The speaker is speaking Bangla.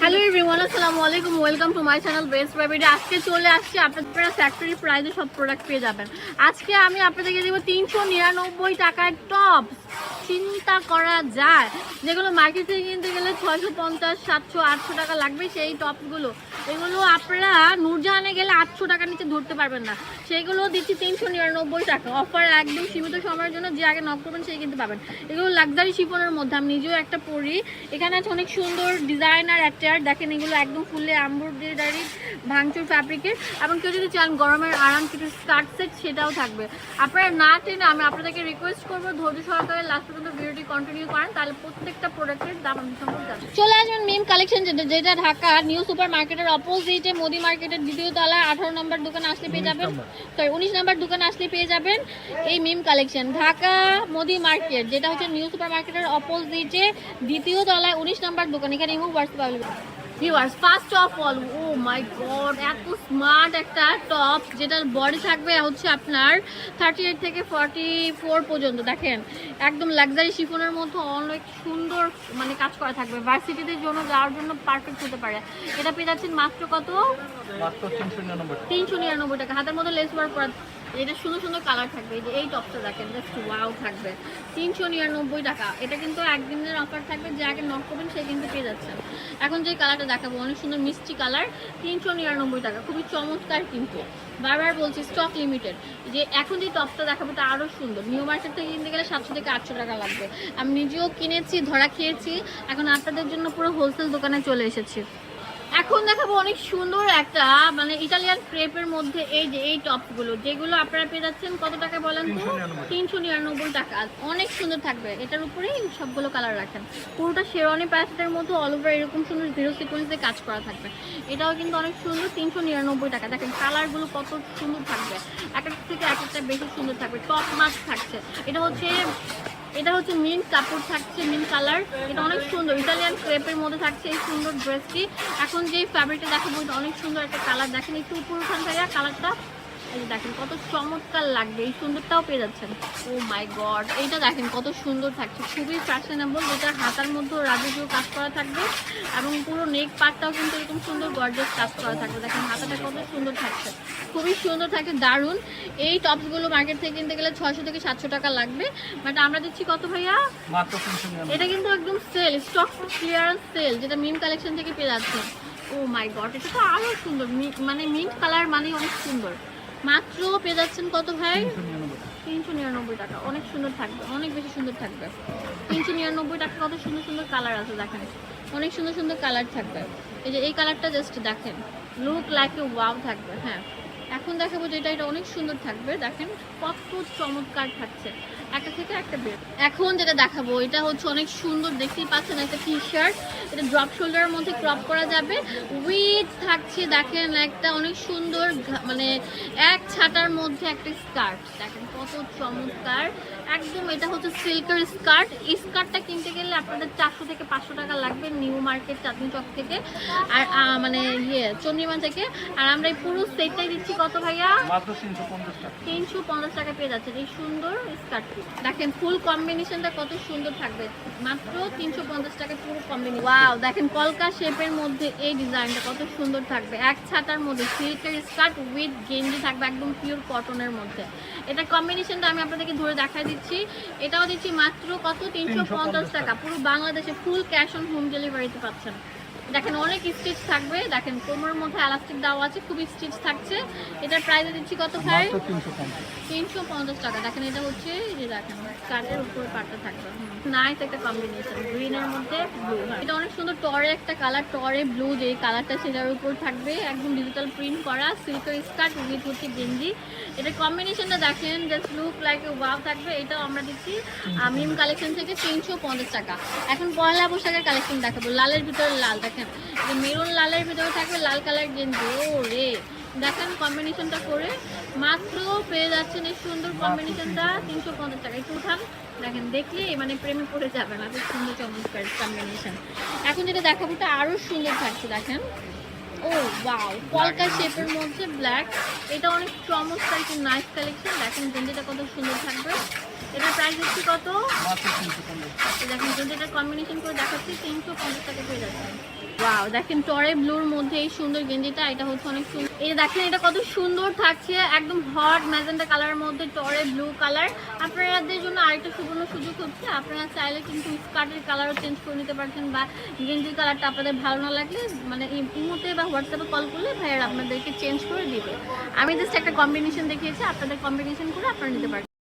হ্যালো এভরিওয়ান, আসসালামু আলাইকুম, welcome to my channel best baby. আজকে চলে আসছি আপনারা ফ্যাক্টরি প্রাইসে সব প্রোডাক্ট পেয়ে যাবেন। আজকে আমি আপনাদেরকে দেবো 399 টাকার টপ। চিন্তা করা যায় যেগুলো মার্কেট থেকে কিনতে গেলে 650, 700, 800 টাকা লাগবে সেই টপগুলো, এগুলো আপনারা নূরজাহানে গেলে 800 টাকার নিচে ধরতে পারবেন না। সেইগুলো দিচ্ছি 399 টাকা। অফার একদম সীমিত সময়ের জন্য, যে আগে নক করবেন সেই কিনতে পাবেন। এগুলো লাক্সারি শিফনের মধ্যে, আমি নিজেও একটা পরি। এখানে আছে অনেক সুন্দর ডিজাইন আর অ্যাটায়ার, দেখেন এগুলো একদম ফুললি এমব্রয়ডারি ভাঙচুর ফ্যাব্রিকের। এবং কেউ যদি চান গরমের আরাম কিছু স্কার্ট সেট, সেটাও থাকবে। আপনারা না টেনে আমি আপনাদেরকে রিকোয়েস্ট করবো ধৈর্য সহকারে লাস্ট পর্যন্ত ভিডিওটি কন্টিনিউ করেন, তাহলে প্রত্যেকটা প্রোডাক্টের দাম আমি সম্পর্কে জানবো। চলে আসবেন মিম কালেকশন, যেটা ঢাকা নিউ সুপার মার্কেটের অপোজিটে মোদি মার্কেটের দ্বিতীয় তলায় 18 নম্বর দোকানে আসলে পেয়ে যাবেন, 19 নম্বর দোকানে আসলে পেয়ে যাবেন এই মিম কালেকশন। ঢাকা মোদি মার্কেট, যেটা হচ্ছে নিউ সুপার মার্কেটের অপোজিটে দ্বিতীয় তলায় 19 নম্বর দোকান। এখানে Imo WhatsApp available. Viewers, first of all, oh my God, এত স্মার্ট একটা টপ, যেটার বডি থাকবে হচ্ছে আপনার 38 থেকে 44 পর্যন্ত। দেখেন একদম লাক্সারি শিফনের মধ্যে অনেক সুন্দর মানে কাজ করা থাকবে। ভার্সিটিদের জন্য যাওয়ার জন্য পারফেক্ট হতে পারে। এটা পেয়ে যাচ্ছেন মাত্র কত? মাত্র 399 টাকা। হাতের মধ্যে লেস ওয়ার্ক করা, এটা সুন্দর সুন্দর কালার থাকবে। এই যে এই টপটা দেখেন, জাস্ট ওয়াও থাকবে 399 টাকা। এটা কিন্তু একদিনের অফার থাকবে, যে আগে নক করবেন সেই কিন্তু পেয়ে যাচ্ছেন। এখন যে কালারটা দেখাবো অনেক সুন্দর মিষ্টি কালার, 399 টাকা, খুবই চমৎকার। কিন্তু বারবার বলছি স্টক লিমিটেড। যে এখন যে টপটা দেখাবো তা আরও সুন্দর। নিউ মার্কেট থেকে কিনতে গেলে 700 থেকে 800 টাকা লাগবে। আমি নিজেও কিনেছি, ধরা খেয়েছি, এখন আপনাদের জন্য পুরো হোলসেল দোকানে চলে এসেছি। এখন দেখাবো অনেক সুন্দর একটা মানে ইটালিয়ান ক্রেপের মধ্যে এই যে এই টপগুলো, যেগুলো আপনারা পেয়ে যাচ্ছেন কত টাকা বলেন তো? 399 টাকা। অনেক সুন্দর থাকবে, এটার উপরেই সবগুলো কালার রাখেন। পুরোটা শেরওয়ানি প্যাচের মধ্যে অল ওভার এরকম সুন্দর জিরো সিকোয়েন্সে কাজ করা থাকবে। এটাও কিন্তু অনেক সুন্দর, 399 টাকা। দেখেন কালারগুলো কত সুন্দর থাকবে, এক এক থেকে এক একটা বেশি সুন্দর থাকবে। টপ মাছ থাকছে, এটা হচ্ছে মিন্ট কাপড় থাকছে, মিন্ট কালার। এটা অনেক সুন্দর ইটালিয়ান ক্রেপের মধ্যে থাকছে এই সুন্দর ড্রেসটি। এখন যে ফ্যাব্রিকটা দেখাবো এটা অনেক সুন্দর একটা কালার। দেখেন একটু উপর উঠান থেকে কালারটা, এই যে দেখেন কত চমৎকার লাগবে। এই সুন্দরটাও পেয়ে যাচ্ছেন। ও মাই গড, এইটা দেখেন কত সুন্দর থাকছে, খুবই ফ্যাশনেবল। যেটা হাতার মধ্যে রাজকীয় কাজ করা থাকবে এবং পুরো নেক পার্টটাও কিন্তু এরকম সুন্দর গর্জিয়াস কাজ করা থাকবে। দেখেন হাতাটা কত সুন্দর থাকছে, খুবই সুন্দর থাকছে, দারুণ। এই টপসগুলো মার্কেট থেকে কিনতে গেলে 600 থেকে 700 টাকা লাগবে, বাট আমরা দিচ্ছি কত ভাইয়া? মাত্র 399। এটা কিন্তু একদম সেল, স্টক ক্লিয়ারেন্স সেল, যেটা মিম কালেকশন থেকে পেয়ে যাচ্ছে। ও মাই গড, এটা তো আরো সুন্দর, মানে মিন্ট কালার মানে অনেক সুন্দর। মাত্র পেয়ে যাচ্ছেন কত ভাই? 399 টাকা। অনেক সুন্দর থাকবে, অনেক বেশি সুন্দর থাকবে। 399 টাকা, কত সুন্দর সুন্দর কালার আছে দেখেন, অনেক সুন্দর সুন্দর কালার থাকবে। এই যে এই কালারটা জাস্ট দেখেন, লুক লাইক এ ওয়াও থাকবে। হ্যাঁ, এখন দেখাবো যেটা, এটা অনেক সুন্দর থাকবে। দেখেন কত চমৎকার থাকছে, একটা থেকে একটা বের। এখন যেটা দেখাবো এটা হচ্ছে অনেক সুন্দর, দেখতেই পাচ্ছেন একটা টি শার্ট। এটা ড্রপ শোল্ডারের মধ্যে ক্রপ করা যাবে, উইথ থাকছে দেখেন একটা অনেক সুন্দর মানে এক ছাটার মধ্যে একটা স্কার্ট। দেখেন কত চমৎকার একদম। এটা হচ্ছে সিল্কের স্কার্ট। এই স্কার্টটা কিনতে গেলে আপনাদের 400 থেকে 500 টাকা লাগবে নিউ মার্কেট চাঁদনি চক থেকে, আর মানে চন্দ্রিমা থেকে। আর আমরা এই পুরো সেটটাই দিচ্ছি কত ভাইয়া? মাত্র 350 টাকা। 350 টাকা পেয়ে যাচ্ছেন এই সুন্দর স্কার্টটি। দেখেন ফুল কম্বিনেশনটা কত সুন্দর থাকবে, মাত্র 350 টাকা পুরো কম্বিনেশন। ওয়াও, দেখেন কলকা শেপের মধ্যে এই ডিজাইনটা কত সুন্দর থাকবে, এক ছাতার মধ্যে সিল্কের স্কার্ট উইথ গেঞ্জি থাকবে, একদম পিওর কটনের মধ্যে। এটা কম্বিনেশনটা আমি আপনাদেরকে ধরে দেখাই দিচ্ছি। এটাও দিচ্ছি মাত্র কত? 350 টাকা। পুরো বাংলাদেশে ফুল ক্যাশ অন হোম ডেলিভারিতে পাচ্ছেন। দেখেন অনেক স্টিচ থাকবে, দেখেন কোমরের মধ্যে এলাস্টিক দেওয়া আছে, খুবই স্টিচ থাকছে। এটার প্রাইস দিচ্ছি কত ভাই? 350 টাকা। দেখেন এটা হচ্ছে যে দেখেন স্কার্টের উপরে পাটটা থাকবে, নাইস একটা কম্বিনেশন, গ্রিনের মধ্যে ব্লু। এটা অনেক সুন্দর টরে একটা কালার, টরে ব্লু যে কালারটা সেটার উপর থাকবে, একদম ডিজিটাল প্রিন্ট করা সিল্কের স্কার্ট উইথ হচ্ছে গেঞ্জি। এটা কম্বিনেশনটা দেখেন just look like a wow থাকবে। এটাও আমরা দিচ্ছি মিম কালেকশন থেকে 350 টাকা। এখন পয়লা পোশাকের কালেকশন দেখাবো, লালের ভিতরে লাল। দেখেন এটা মেরুন লালের ভিতরে থাকবে লাল কালার গেঞ্জি। ও রে, দেখেন কম্বিনেশনটা করে মাত্র পেয়ে যাচ্ছেন এই সুন্দর কম্বিনেশনটা 350 টাকা। একটু উঠান, দেখেন দেখলে মানে প্রেমে পড়ে যাবে না, খুব সুন্দর চমৎকার কম্বিনেশন। এখন যেটা দেখাবো এটা আরো সুন্দর থাকছে, দেখেন ও ওয়াও, কলকা শেপের মধ্যে ব্ল্যাক। এটা অনেক চমৎকার একটু নাইস কালেকশন। দেখেন গেঞ্জিটা কত সুন্দর থাকবে। এটা প্রাইস হচ্ছে কত? দেখেন গেঞ্জিটা কম্বিনেশন করে দেখাচ্ছি 350 টাকা পেয়ে যাচ্ছে। ওয়াও, দেখেন টরে ব্লুর মধ্যে এই সুন্দর গেঞ্জিটা, এটা হচ্ছে অনেক সুন্দর। এই দেখেন এটা কত সুন্দর থাকছে, একদম হট ম্যাজেন্টা কালারের মধ্যে টরে ব্লু কালার। আপনাদের জন্য আরেকটা সুবর্ণ সুযোগ হচ্ছে, আপনারা চাইলে কিন্তু স্কার্টের কালারও চেঞ্জ করে নিতে পারছেন, বা গেঞ্জির কালারটা আপনাদের ভালো না লাগলে মানে ইমোতে বা হোয়াটসঅ্যাপে কল করলে ভাইয়ার আপনাদেরকে চেঞ্জ করে দিবে। আমি জাস্ট একটা কম্বিনেশন দেখিয়েছি, আপনাদের কম্বিনেশন করে আপনারা নিতে পারবেন।